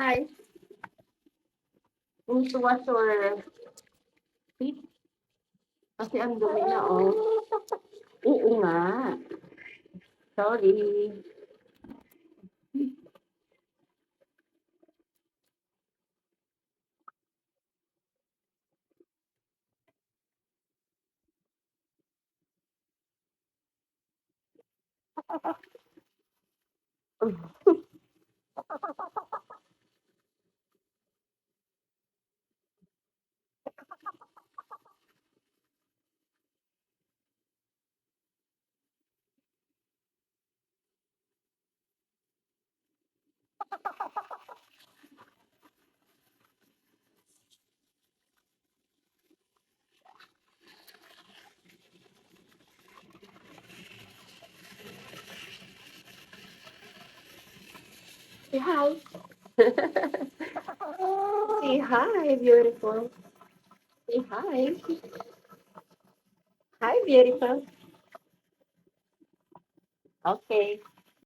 Hi. You need to wash your feet kasi ang dumi na, oh. Oo nga. Sorry. Say hi. Say hi, beautiful. Say hi. Hi, beautiful. Okay.